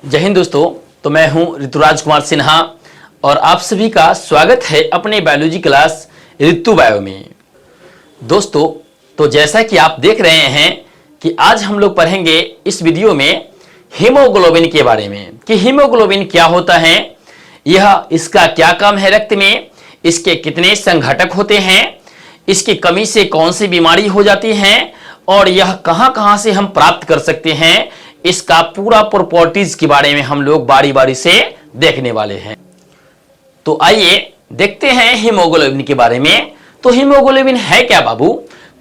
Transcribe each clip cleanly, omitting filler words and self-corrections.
जय हिंद दोस्तों। तो मैं हूं ऋतुराज कुमार सिन्हा और आप सभी का स्वागत है अपने बायोलॉजी क्लास ऋतु बायो में। दोस्तों, तो जैसा कि आप देख रहे हैं कि आज हम लोग पढ़ेंगे इस वीडियो में हीमोग्लोबिन के बारे में कि हीमोग्लोबिन क्या होता है, यह इसका क्या काम है रक्त में, इसके कितने संघटक होते हैं, इसकी कमी से कौन सी बीमारी हो जाती है और यह कहां-कहां से हम प्राप्त कर सकते हैं, इसका पूरा प्रॉपर्टीज के बारे में हम लोग बारी बारी से देखने वाले हैं। तो आइए देखते हैं हीमोग्लोबिन के बारे में। तो हीमोग्लोबिन है क्या बाबू?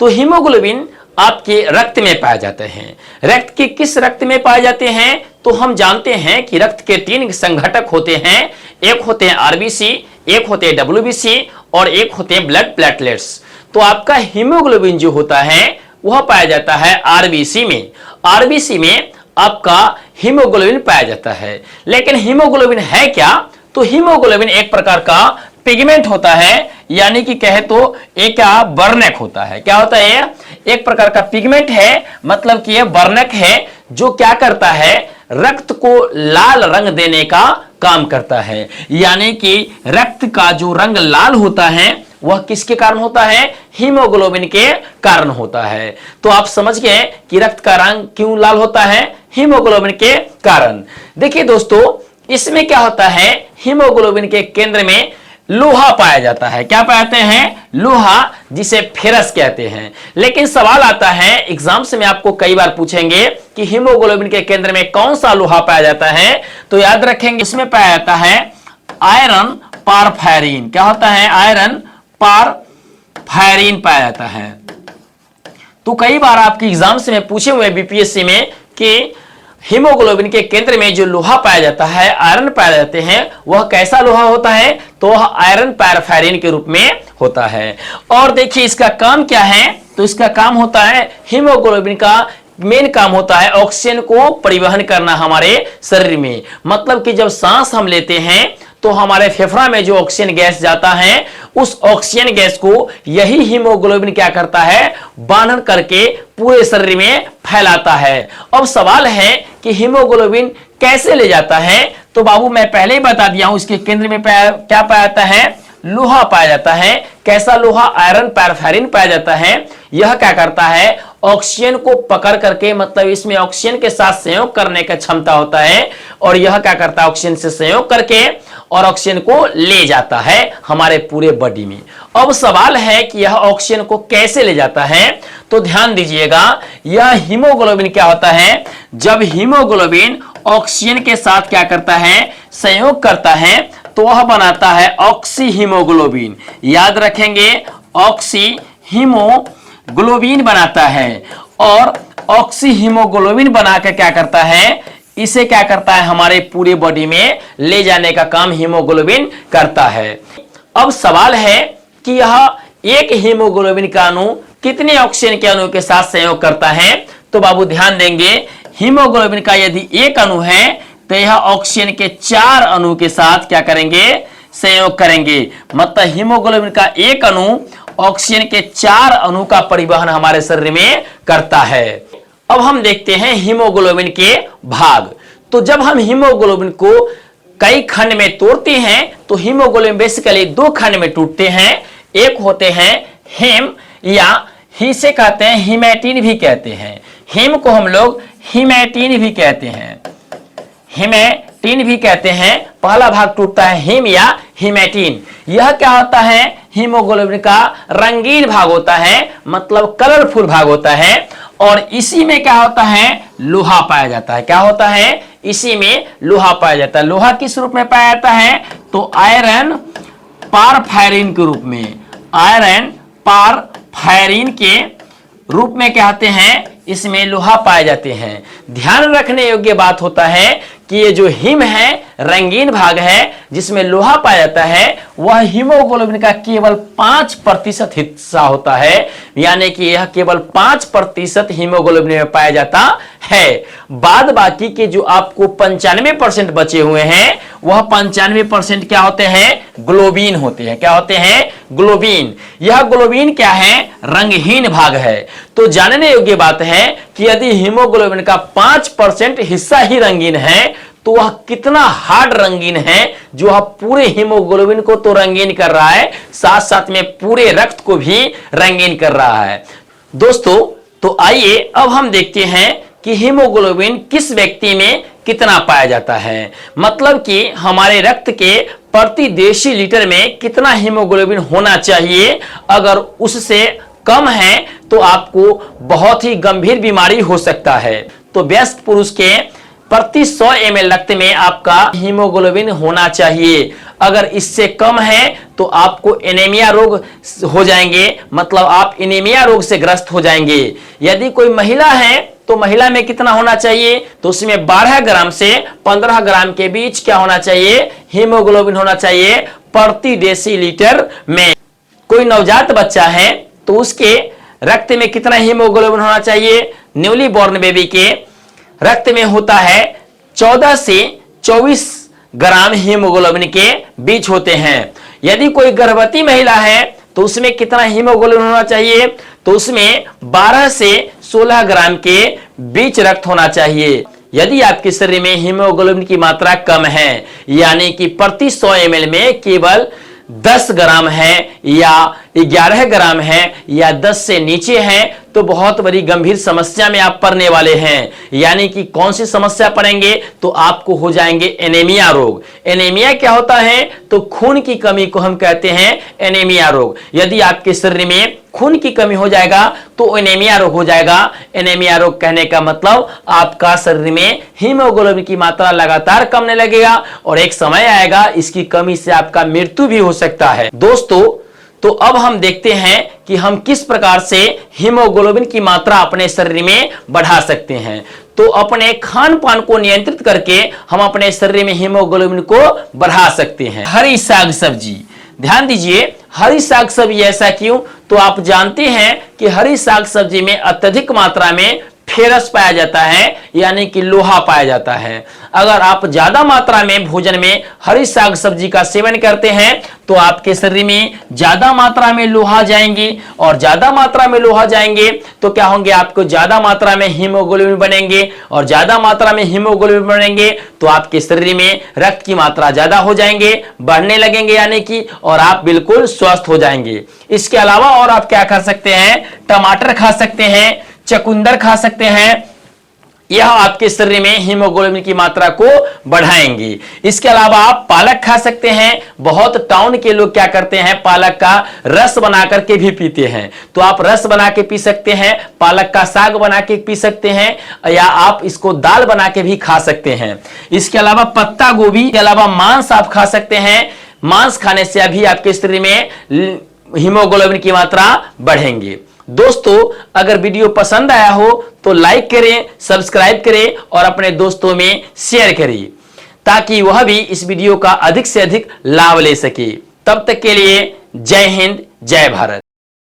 तो हीमोग्लोबिन आपके रक्त में पाए जाते हैं। रक्त के किस रक्त में पाए जाते हैं? तो हम जानते हैं कि रक्त के 3 संघटक होते हैं। एक होते हैं आरबीसी, एक होते हैं डब्ल्यूबीसी और एक होते हैं ब्लड प्लेटलेट्स। तो आपका हीमोग्लोबिन जो होता है वह पाया जाता है आरबीसी में। आरबीसी में आपका हीमोग्लोबिन पाया जाता है। लेकिन हीमोग्लोबिन है क्या? तो हीमोग्लोबिन एक प्रकार का पिगमेंट होता है, यानी कि कहे तो एक क्या वर्णक होता है। क्या होता है? एक प्रकार का पिगमेंट है, मतलब कि यह वर्णक है जो क्या करता है, रक्त को लाल रंग देने का काम करता है। यानी कि रक्त का जो रंग लाल होता है वह किसके कारण होता है? हीमोग्लोबिन के कारण होता है। तो आप समझ गए कि रक्त का रंग क्यों लाल होता है? हीमोग्लोबिन के कारण। देखिए दोस्तों, इसमें क्या होता है, हीमोग्लोबिन के केंद्र में लोहा पाया जाता है। क्या पाते हैं? लोहा, जिसे फेरस कहते हैं। लेकिन सवाल आता है एग्जाम्स में, आपको कई बार पूछेंगे कि हीमोग्लोबिन के केंद्र में कौन सा लोहा पाया जाता है। तो याद रखेंगे इसमें पाया जाता है आयरन पारफेरिन। क्या होता है? आयरन पारफेरिन पाया जाता है। तो कई बार आपके एग्जाम्स में पूछे हुए बीपीएससी में कि हीमोग्लोबिन के केंद्र में जो लोहा पाया जाता है, आयरन पाए जाते हैं, वह कैसा लोहा होता है? तो वह आयरन पारफेरिन के रूप में होता है। और देखिए इसका काम क्या है? तो इसका काम होता है, हीमोग्लोबिन का मेन काम होता है ऑक्सीजन को परिवहन करना हमारे शरीर में। मतलब कि जब सांस हम लेते हैं तो हमारे फेफड़ा में जो ऑक्सीजन गैस जाता है, उस ऑक्सीजन गैस को यही हीमोग्लोबिन क्या करता है, बांध करके पूरे शरीर में फैलाता है। अब सवाल है कि हीमोग्लोबिन कैसे ले जाता है? तो बाबू मैं पहले ही बता दिया हूं, इसके केंद्र में क्या पाया जाता है? लोहा पाया जाता है। कैसा लोहा? आयरन पारफेरिन पाया जाता है। यह क्या करता है, ऑक्सीजन को पकड़ करके, मतलब इसमें ऑक्सीजन के साथ संयोग करने का क्षमता होता है और यह क्या करता है, ऑक्सीजन से संयोग करके और ऑक्सीजन को ले जाता है हमारे पूरे बॉडी में। अब सवाल है कि यह ऑक्सीजन को कैसे ले जाता है? तो ध्यान दीजिएगा, यह हीमोग्लोबिन क्या होता है, जब हीमोग्लोबिन ऑक्सीजन के साथ क्या करता है, संयोग करता है, तो वह बनाता है ऑक्सी हीमोग्लोबिन। याद रखेंगे, ऑक्सी हीमोग्लोबिन बनाता है और ऑक्सी हीमोग्लोबिन बनाकर क्या करता है, इसे क्या करता है, हमारे पूरे बॉडी में ले जाने का काम हीमोग्लोबिन करता है। अब सवाल है कि यह एक हीमोग्लोबिन का अणु कितने ऑक्सीजन के अणु के साथ संयोग करता है? तो बाबू ध्यान देंगे, हीमोग्लोबिन का यदि एक अणु है तो यह ऑक्सीजन के 4 अणु के साथ क्या करेंगे, संयोग करेंगे। मतलब हीमोग्लोबिन का एक अणु ऑक्सीजन के 4 अणु का परिवहन हमारे शरीर में करता है। अब हम देखते हैं हीमोग्लोबिन के भाग। तो जब हम हीमोग्लोबिन को कई खंड में तोड़ते हैं तो हीमोग्लोबिन बेसिकली 2 खंड में टूटते हैं। एक होते हैं हेम, या ही से कहते हैं हीमैटिन भी कहते हैं। हेम को हम लोग हीमैटिन भी कहते हैं, हीमैटिन भी कहते हैं। पहला भाग टूटता है हेम या हीमैटिन। यह क्या होता है, हीमोग्लोबिन का रंगीन भाग होता है, मतलब कलरफुल भाग होता है। और इसी में क्या होता है, लोहा पाया जाता है। क्या होता है, इसी में लोहा पाया जाता है। लोहा किस रूप में पाया जाता है? तो आयरन पारफेरिन के रूप में, आयरन पारफेरिन के रूप में कहते हैं, इसमें लोहा पाए जाते हैं। ध्यान रखने योग्य बात होता है कि ये जो हिम है, रंगीन भाग है जिसमें लोहा पाया जाता है, वह हीमोग्लोबिन का केवल 5% हिस्सा होता है। यानी कि यह केवल 5% हीमोग्लोबिन में पाया जाता है। बाद बाकी के जो आपको 95% बचे हुए हैं, वह 95% क्या होते हैं, ग्लोबिन होते हैं। क्या होते हैं, ग्लोबिन। यह ग्लोबिन क्या है, रंगहीन भाग है। तो जानने योग्य बात है कि यदि हीमोग्लोबिन का 5% हिस्सा ही रंगीन है तो वह कितना हार्ड रंगीन है, जो वह पूरे हीमोग्लोबिन को तो रंगीन कर रहा है, साथ साथ में पूरे रक्त को भी रंगीन कर रहा है। दोस्तों, तो आइए अब हम देखते हैं कि हीमोग्लोबिन किस व्यक्ति में कितना पाया जाता है। मतलब कि हमारे रक्त के प्रति डेसीलीटर में कितना हीमोग्लोबिन होना चाहिए। अगर उससे कम है तो आपको बहुत ही गंभीर बीमारी हो सकता है। तो वयस्क पुरुष के प्रति 100 ml रक्त में आपका हीमोग्लोबिन होना चाहिए। अगर इससे कम है तो आपको एनीमिया रोग हो जाएंगे, मतलब आप एनीमिया रोग से ग्रस्त हो जाएंगे। यदि कोई महिला है तो महिला में कितना होना चाहिए, तो उसमें 12 ग्राम से 15 ग्राम के बीच क्या होना चाहिए, हीमोग्लोबिन होना चाहिए प्रति डेसीलीटर में। कोई नवजात बच्चा है तो उसके रक्त में कितना हीमोग्लोबिन होना चाहिए, न्यूली बॉर्न बेबी के रक्त में होता है 14 से 24 ग्राम हीमोग्लोबिन के बीच होते हैं। यदि कोई गर्भवती महिला है तो उसमें कितना हीमोग्लोबिन होना चाहिए, तो उसमें 12 से 16 ग्राम के बीच रक्त होना चाहिए। यदि आपके शरीर में हीमोग्लोबिन की मात्रा कम है, यानी कि प्रति 100 ml में केवल 10 ग्राम है या 11 ग्राम है या 10 से नीचे है, तो बहुत बड़ी गंभीर समस्या में आप पड़ने वाले हैं। यानी कि कौन सी समस्या पड़ेंगे, तो आपको हो जाएंगे एनीमिया रोग। एनीमिया क्या होता है, तो खून की कमी को हम कहते हैं एनीमिया रोग। यदि आपके शरीर में खून की कमी हो जाएगा तो एनीमिया रोग हो जाएगा। एनीमिया रोग कहने का मतलब आपका शरीर में हीमोग्लोबिन की मात्रा लगातार कमने लगेगा और एक समय आएगा इसकी कमी से आपका मृत्यु भी हो सकता है। दोस्तों, तो अब हम देखते हैं कि हम किस प्रकार से हीमोग्लोबिन की मात्रा अपने शरीर में बढ़ा सकते हैं। तो अपने खान पान को नियंत्रित करके हम अपने शरीर में हीमोग्लोबिन को बढ़ा सकते हैं। हरी साग सब्जी, ध्यान दीजिए, हरी साग सब्जी ऐसा क्यों, तो आप जानते हैं कि हरी साग सब्जी में अत्यधिक मात्रा में फेरस पाया जाता है, यानी कि लोहा पाया जाता है। अगर आप ज्यादा मात्रा में भोजन में हरी साग सब्जी का सेवन करते हैं तो आपके शरीर में ज्यादा मात्रा में लोहा जाएंगे, और ज्यादा मात्रा में लोहा जाएंगे तो क्या होंगे, आपको ज्यादा मात्रा में हीमोग्लोबिन बनेंगे, और ज्यादा मात्रा में हीमोग्लोबिन बनेंगे तो आपके शरीर में रक्त की मात्रा ज्यादा हो जाएंगे, बढ़ने लगेंगे यानी कि, और आप बिल्कुल स्वस्थ हो जाएंगे। इसके अलावा और आप क्या कर सकते हैं, टमाटर खा सकते हैं, चुकंदर खा सकते हैं, यह आपके शरीर में हीमोग्लोबिन की मात्रा को बढ़ाएंगे। इसके अलावा आप पालक खा सकते हैं। बहुत टाउन के लोग क्या करते हैं, पालक का रस बना करके भी पीते हैं, तो आप रस बना के पी सकते हैं, पालक का साग बना के पी सकते हैं, या आप इसको दाल बना के भी खा सकते हैं। इसके अलावा पत्ता गोभी के अलावा मांस आप खा सकते हैं। मांस खाने से अभी आपके शरीर में हीमोग्लोबिन की मात्रा बढ़ेंगे। दोस्तों, अगर वीडियो पसंद आया हो तो लाइक करें, सब्सक्राइब करें और अपने दोस्तों में शेयर करें, ताकि वह भी इस वीडियो का अधिक से अधिक लाभ ले सके। तब तक के लिए जय हिंद, जय भारत।